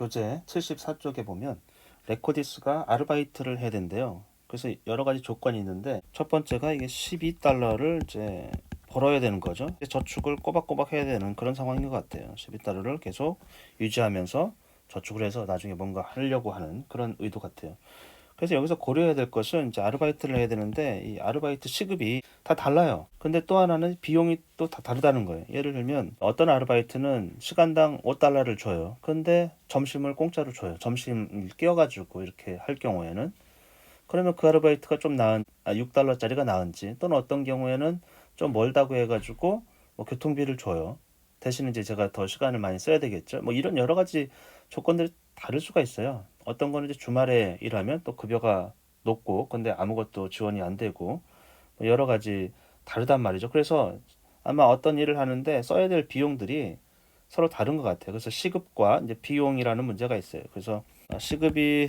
교재 74쪽에 보면 레코디스가 아르바이트를 해야 된대요. 그래서 여러 가지 조건이 있는데 첫 번째가 이게 12달러를 이제 벌어야 되는 거죠. 저축을 꼬박꼬박 해야 되는 그런 상황인 것 같아요. 12달러를 계속 유지하면서 저축을 해서 나중에 뭔가 하려고 하는 그런 의도 같아요. 그래서 여기서 고려해야 될 것은 이제 아르바이트를 해야 되는데 이 아르바이트 시급이 다 달라요. 근데 또 하나는 비용이 또 다 다르다는 거예요. 예를 들면 어떤 아르바이트는 시간당 5달러를 줘요. 근데 점심을 공짜로 줘요. 점심 끼워가지고 이렇게 할 경우에는 그러면 그 아르바이트가 좀 나은 6달러짜리가 나은지 또는 어떤 경우에는 좀 멀다고 해가지고 뭐 교통비를 줘요. 대신 이제 제가 더 시간을 많이 써야 되겠죠. 뭐 이런 여러 가지 조건들이 다를 수가 있어요. 어떤 거는 이제 주말에 일하면 또 급여가 높고 근데 아무것도 지원이 안 되고 뭐 여러 가지 다르단 말이죠. 그래서 아마 어떤 일을 하는데 써야 될 비용들이 서로 다른 것 같아요. 그래서 시급과 이제 비용이라는 문제가 있어요. 그래서 시급이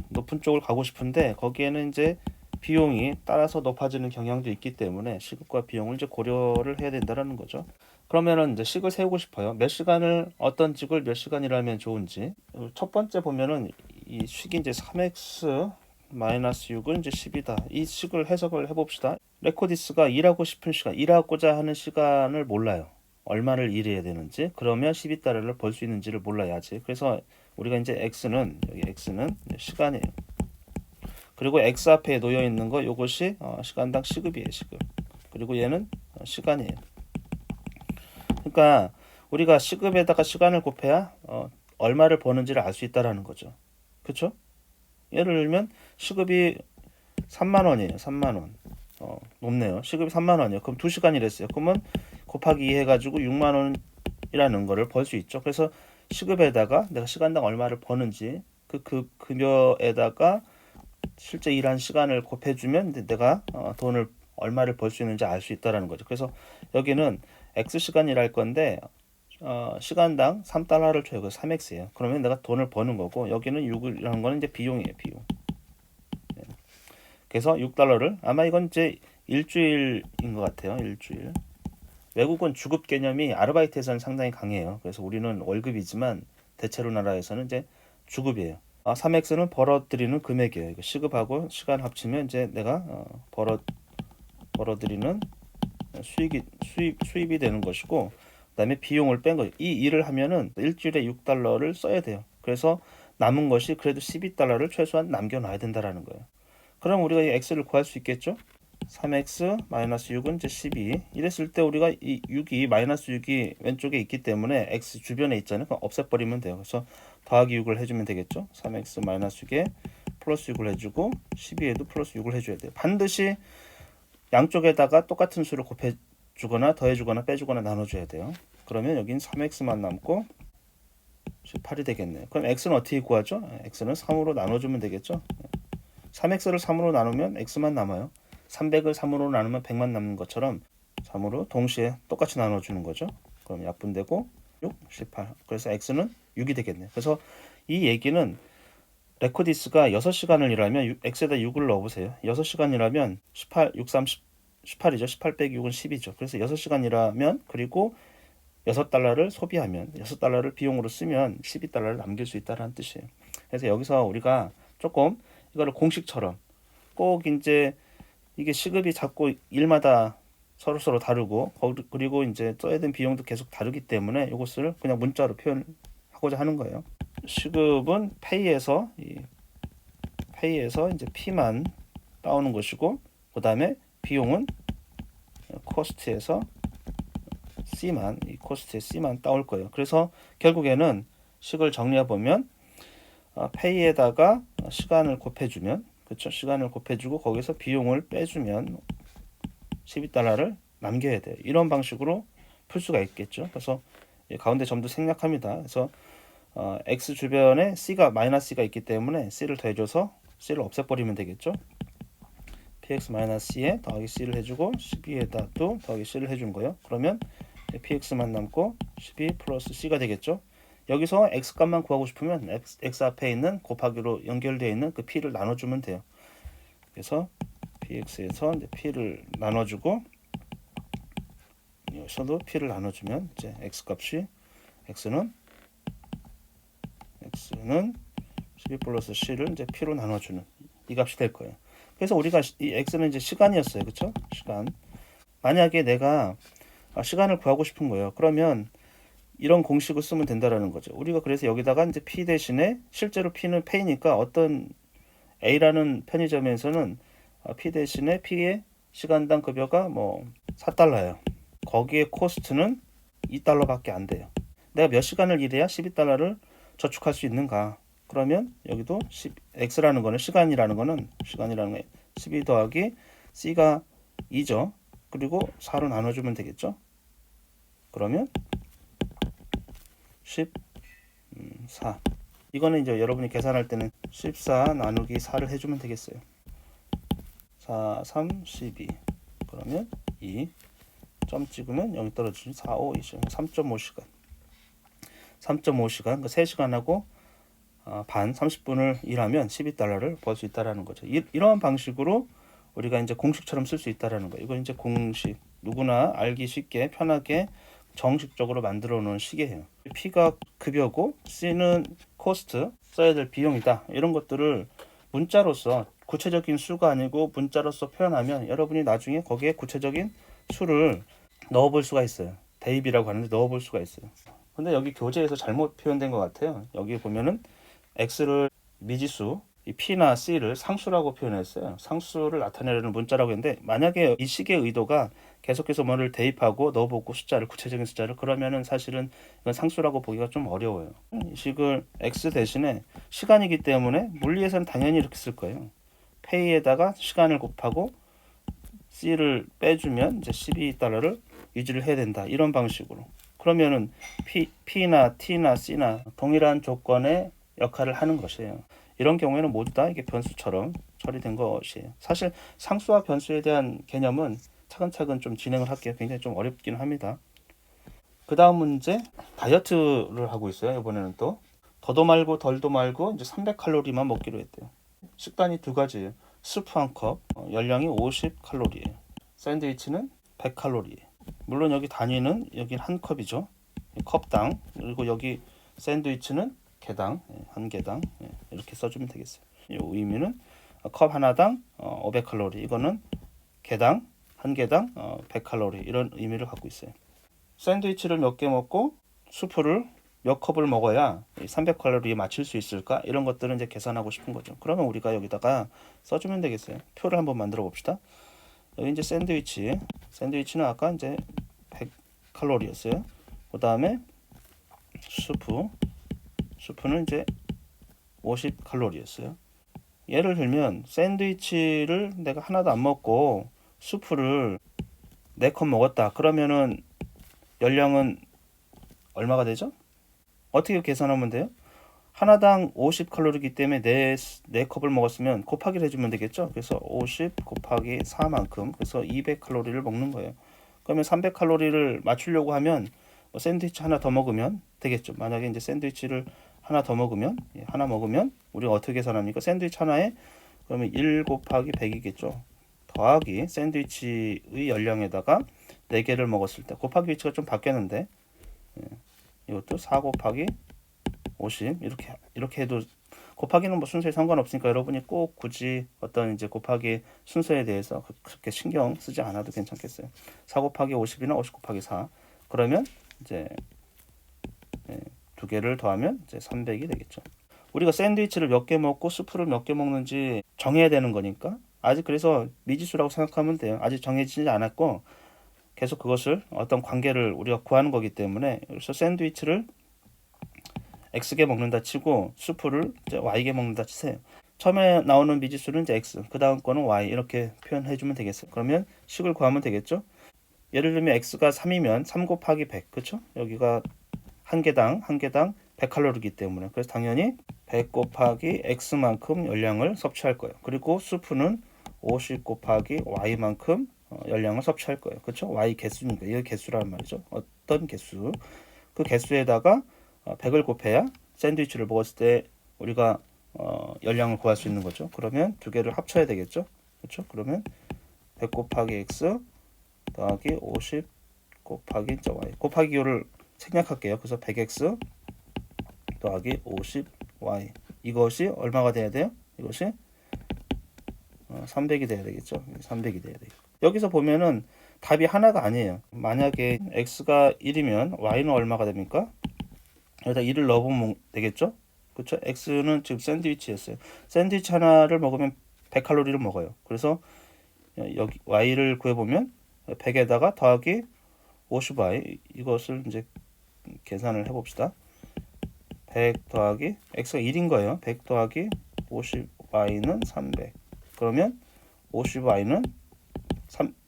높은 쪽을 가고 싶은데 거기에는 이제 비용이 따라서 높아지는 경향도 있기 때문에 시급과 비용을 이제 고려를 해야 된다는 거죠. 그러면은 이제 식을 세우고 싶어요. 몇 시간을 어떤 직을 몇 시간 일하면 좋은지. 첫 번째 보면은 이 식이 이제 3x 마이너스 6은 이제 10이다. 이 식을 해석을 해봅시다. 레코디스가 일하고 싶은 시간, 일하고자 하는 시간을 몰라요. 얼마를 일해야 되는지, 그러면 12달러를 벌 수 있는지를 몰라야지. 그래서 우리가 이제 x는 여기 x는 시간이에요. 그리고 x 앞에 놓여 있는 거 요것이 시간당 시급이에요, 시급. 그리고 얘는 시간이에요. 그러니까 우리가 시급에다가 시간을 곱해야 얼마를 버는지를 알 수 있다라는 거죠. 그렇죠? 예를 들면 시급이 3만 원이에요. 3만 원. 높네요. 시급이 3만 원이에요. 그럼 2시간 일했어요. 그러면 곱하기 2 해가지고 6만 원이라는 거를 벌 수 있죠. 그래서 시급에다가 내가 시간당 얼마를 버는지 그 급여에다가 실제 일한 시간을 곱해주면 내가 돈을 얼마를 벌 수 있는지 알 수 있다라는 거죠. 그래서 여기는 X 시간 일할 건데 시간당 3달러를 줘요. 그래서 3x예요. 그러면 내가 돈을 버는 거고 여기는 6이라는 거는 이제 비용이에요. 비용. 그래서 6달러를 아마 이건 이제 일주일인 것 같아요. 일주일. 외국은 주급 개념이 아르바이트에서는 상당히 강해요. 그래서 우리는 월급이지만 대체로 나라에서는 이제 주급이에요. 3x는 벌어들이는 금액이에요. 이거 시급하고 시간 합치면 이제 내가 벌어들이는 수입이 되는 것이고, 그다음에 비용을 뺀 거죠. 이 일을 하면은 일주일에 6달러를 써야 돼요. 그래서 남은 것이 그래도 12달러를 최소한 남겨놔야 된다라는 거예요. 그럼 우리가 이 x를 구할 수 있겠죠? 3x 마이너스 6은 이제 12. 이랬을 때 우리가 이 6이 마이너스 6이 왼쪽에 있기 때문에 x 주변에 있잖아요. 그럼 없애버리면 돼요. 그래서 더하기 6을 해주면 되겠죠. 3x 마이너스 6에 플러스 6을 해주고 12에도 플러스 6을 해줘야 돼요. 반드시 양쪽에다가 똑같은 수를 곱해주거나 더해주거나 빼주거나 나눠줘야 돼요. 그러면 여긴 3x만 남고 18이 되겠네요. 그럼 x는 어떻게 구하죠? x는 3으로 나눠주면 되겠죠. 3x를 3으로 나누면 x만 남아요. 300을 3으로 나누면 100만 남는 것처럼 3으로 동시에 똑같이 나눠주는 거죠. 그럼 약분되고 6, 18. 그래서 x는 6이 되겠네요. 그래서 이 얘기는 레코디스가 6시간을 일하면 x에다 6을 넣어보세요. 6시간 일하면 18, 6, 3, 18이죠. 18 빼기 6은 10이죠. 그래서 6시간 일하면 그리고 6달러를 소비하면 6달러를 비용으로 쓰면 12달러를 남길 수 있다는 뜻이에요. 그래서 여기서 우리가 조금 이거를 공식처럼 꼭 이제 이게 시급이 자꾸 일마다 서로 다르고 그리고 이제 써야 되는 비용도 계속 다르기 때문에 이것을 그냥 문자로 표현하고자 하는 거예요. 시급은 페이에서 이제 P만 따오는 것이고 그 다음에 비용은 코스트에서 이 코스트의 C만 따올 거예요. 그래서 결국에는 식을 정리해 보면 페이에다가 시간을 곱해주면 그렇죠? 시간을 곱해주고 거기서 비용을 빼주면 12달러를 남겨야 돼요. 이런 방식으로 풀 수가 있겠죠. 그래서 가운데 점도 생략합니다. 그래서 x 주변에 c가 마이너스 c가 있기 때문에 c를 더해줘서 c를 없애버리면 되겠죠. px 마이너스 c에 더하기 c를 해주고 12에다 또 더하기 c를 해주는 거예요. 그러면 px만 남고 12 플러스 c가 되겠죠. 여기서 x 값만 구하고 싶으면 x 앞에 있는 곱하기로 연결되어 있는 그 p를 나눠주면 돼요. 그래서 px에서 이제 p를 나눠주고 여기서도 p를 나눠주면 이제 x 값이 x는 x X는 12 플러스 C를 이제 P로 나눠주는 이 값이 될 거예요. 그래서 우리가 이 X는 이제 시간이었어요. 그쵸? 시간. 만약에 내가 시간을 구하고 싶은 거예요. 그러면 이런 공식을 쓰면 된다라는 거죠. 우리가 그래서 여기다가 이제 P 대신에 실제로 P는 페이니까 어떤 A라는 편의점에서는 P 대신에 P의 시간당 급여가 뭐 4달러예요. 거기에 코스트는 2달러밖에 안 돼요. 내가 몇 시간을 일해야 12달러를 저축할 수 있는가? 그러면 여기도 X라는 거는 시간이라는 게 12 더하기 C가 2죠. 그리고 4로 나눠주면 되겠죠. 그러면 14. 이거는 이제 여러분이 계산할 때는 14 나누기 4를 해주면 되겠어요. 4, 3, 12. 그러면 2. 점 찍으면 여기 떨어지죠. 4, 5, 20. 3.5시간. 3.5시간. 그러니까 3시간하고 반 30분을 일하면 12달러를 벌 수 있다라는 거죠. 이러한 방식으로 우리가 이제 공식처럼 쓸 수 있다라는 거예요. 이거 이제 공식 누구나 알기 쉽게 편하게 정식적으로 만들어 놓은 식이에요. P가 급여고 C는 코스트 써야 될 비용이다. 이런 것들을 문자로서 구체적인 수가 아니고 문자로서 표현하면 여러분이 나중에 거기에 구체적인 수를 넣어 볼 수가 있어요. 대입이라고 하는데 넣어 볼 수가 있어요. 근데 여기 교재에서 잘못 표현된 것 같아요. 여기 보면은 X를 미지수, 이 P나 C를 상수라고 표현했어요. 상수를 나타내려는 문자라고 했는데 만약에 이 식의 의도가 계속해서 뭐를 대입하고 넣어보고 숫자를 구체적인 숫자를 그러면은 사실은 이건 상수라고 보기가 좀 어려워요. 이 식을 X 대신에 시간이기 때문에 물리에서는 당연히 이렇게 쓸 거예요. 페이에다가 시간을 곱하고 C를 빼주면 이제 12달러를 유지를 해야 된다. 이런 방식으로. 그러면은 P나 T나 C나 동일한 조건의 역할을 하는 것이에요. 이런 경우에는 모두 다 이게 변수처럼 처리된 것이에요. 사실 상수와 변수에 대한 개념은 차근차근 좀 진행을 할게요. 굉장히 좀 어렵긴 합니다. 그 다음 문제 다이어트를 하고 있어요. 이번에는 또 더도 말고 덜도 말고 이제 300칼로리만 먹기로 했대요. 식단이 두 가지예요. 스프 한 컵, 열량이 50칼로리예요. 샌드위치는 100칼로리예요. 물론 여기 단위는 여기 한 컵이죠. 컵당. 그리고 여기 샌드위치는 개당, 한 개당 이렇게 써주면 되겠어요. 이 의미는 컵 하나당 500칼로리. 이거는 개당, 한 개당 100칼로리. 이런 의미를 갖고 있어요. 샌드위치를 몇 개 먹고 수프를 몇 컵을 먹어야 300칼로리에 맞출 수 있을까? 이런 것들은 이제 계산하고 싶은 거죠. 그러면 우리가 여기다가 써주면 되겠어요. 표를 한번 만들어 봅시다. 여기 이제 샌드위치는 아까 이제 100칼로리였어요. 그 다음에 수프는 이제 50칼로리였어요. 예를 들면 샌드위치를 내가 하나도 안 먹고 수프를 4컵 먹었다. 그러면은 열량은 얼마가 되죠? 어떻게 계산하면 돼요? 하나당 50칼로리이기 때문에 4컵을 먹었으면 곱하기를 해주면 되겠죠? 그래서 50 곱하기 4만큼, 그래서 200칼로리를 먹는 거예요. 그러면 300칼로리를 맞추려고 하면 샌드위치 하나 더 먹으면 되겠죠. 만약에 이제 샌드위치를 하나 더 먹으면, 하나 먹으면 우리가 어떻게 계산합니까? 샌드위치 하나에 그러면 1 곱하기 100이겠죠. 더하기 샌드위치의 열량에다가 4개를 먹었을 때 곱하기 위치가 좀 바뀌었는데 이것도 4 곱하기 50 이렇게 해도 곱하기는 뭐 순서에 상관없으니까 여러분이 꼭 굳이 어떤 이제 곱하기 순서에 대해서 그렇게 신경 쓰지 않아도 괜찮겠어요. 4 곱하기 50이나 50 곱하기 4 그러면 이제 두 개를 더하면 이제 300이 되겠죠. 우리가 샌드위치를 몇 개 먹고 수프를 몇 개 먹는지 정해야 되는 거니까 아직 그래서 미지수라고 생각하면 돼요. 아직 정해지지 않았고 계속 그것을 어떤 관계를 우리가 구하는 거기 때문에 그래서 샌드위치를 X개 먹는다 치고 수프를 이제 Y개 먹는다 치세요. 처음에 나오는 미지수는 이제 X, 그 다음 거는 Y 이렇게 표현해 주면 되겠어요. 그러면 식을 구하면 되겠죠. 예를 들면 X가 3이면 3 곱하기 100, 그렇죠? 여기가 한 개당 100칼로리이기 때문에 그래서 당연히 100 곱하기 X만큼 열량을 섭취할 거예요. 그리고 수프는 50 곱하기 Y만큼 열량을 섭취할 거예요. 그렇죠? Y 개수니까 이게 개수란 말이죠. 어떤 개수? 그 개수에다가 100을 곱해야 샌드위치를 먹었을 때 우리가 열량을 구할 수 있는 거죠. 그러면 두 개를 합쳐야 되겠죠. 그렇죠? 그러면 100 곱하기 X 더하기 50 곱하기 Y 곱하기 요를 생략할게요. 그래서 100X 더하기 50 y. 이것이 얼마가 돼야 돼요? 이것이 300이 돼야 되겠죠. 300이 돼야 돼요. 여기서 보면은 답이 하나가 아니에요. 만약에 x가 1이면 y는 얼마가 됩니까? 여기다 1을 넣어보면 되겠죠? 그렇죠? x는 지금 샌드위치였어요. 샌드위치 하나를 먹으면 100칼로리를 먹어요. 그래서 여기 y를 구해보면 100에다가 더하기 50y, 이것을 이제 계산을 해봅시다. 100 더하기 x가 1인 거예요. 100 더하기 50y는 300. 그러면 50y는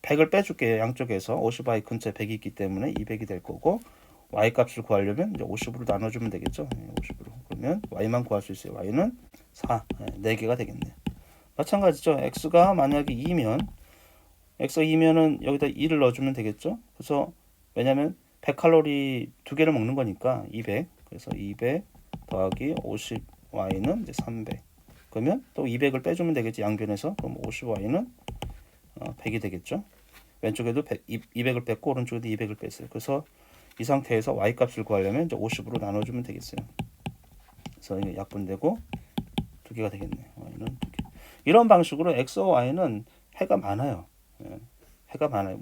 100을 빼줄게요. 양쪽에서 50y 근처에 100이 있기 때문에 200이 될 거고, y 값을 구하려면 이제 50으로 나눠주면 되겠죠. 50으로. 그러면 y만 구할 수 있어요. y는 4, 4개가 되겠네요. 마찬가지죠. x가 만약에 2면 x가 2면은 여기다 2를 넣어주면 되겠죠. 그래서 왜냐면 100칼로리 2개를 먹는 거니까 200. 그래서 200 더하기 50y는 이제 300. 그러면 또 200을 빼주면 되겠지. 양변에서. 그럼 50y는 100이 되겠죠. 왼쪽에도 200을 뺐고 오른쪽에도 200을 뺐어요. 그래서 이 상태에서 y 값을 구하려면 이제 50으로 나눠주면 되겠어요. 그래서 이게 약분되고 2개가 되겠네요. y는 2개. 이런 방식으로 x와 y는 해가 많아요. 해가 많아요.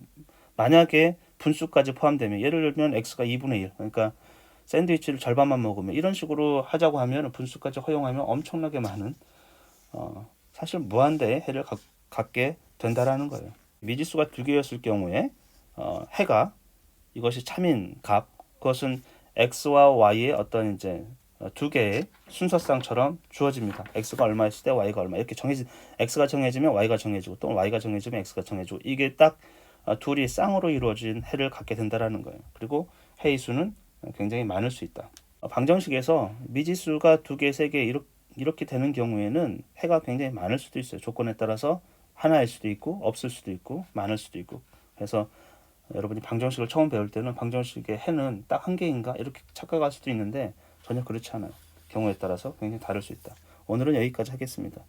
만약에 분수까지 포함되면, 예를 들면 x가 2분의 1, 그러니까 샌드위치를 절반만 먹으면, 이런 식으로 하자고 하면 분수까지 허용하면 엄청나게 많은 사실 무한대의 해를 갖게 된다라는 거예요. 미지수가 2개였을 경우에 해가, 이것이 참인 값, 그것은 x와 y의 어떤 이제 두 개의 순서쌍처럼 주어집니다. x가 얼마였을 때 y가 얼마, 이렇게 x가 정해지면 y가 정해지고 또 y가 정해지면 x가 정해지고, 이게 딱 둘이 쌍으로 이루어진 해를 갖게 된다라는 거예요. 그리고 해의 수는 굉장히 많을 수 있다. 방정식에서 미지수가 2개, 3개 이렇게 되는 경우에는 해가 굉장히 많을 수도 있어요. 조건에 따라서 하나일 수도 있고 없을 수도 있고 많을 수도 있고. 그래서 여러분이 방정식을 처음 배울 때는 방정식의 해는 딱 한 개인가 이렇게 착각할 수도 있는데 전혀 그렇지 않아요. 경우에 따라서 굉장히 다를 수 있다. 오늘은 여기까지 하겠습니다.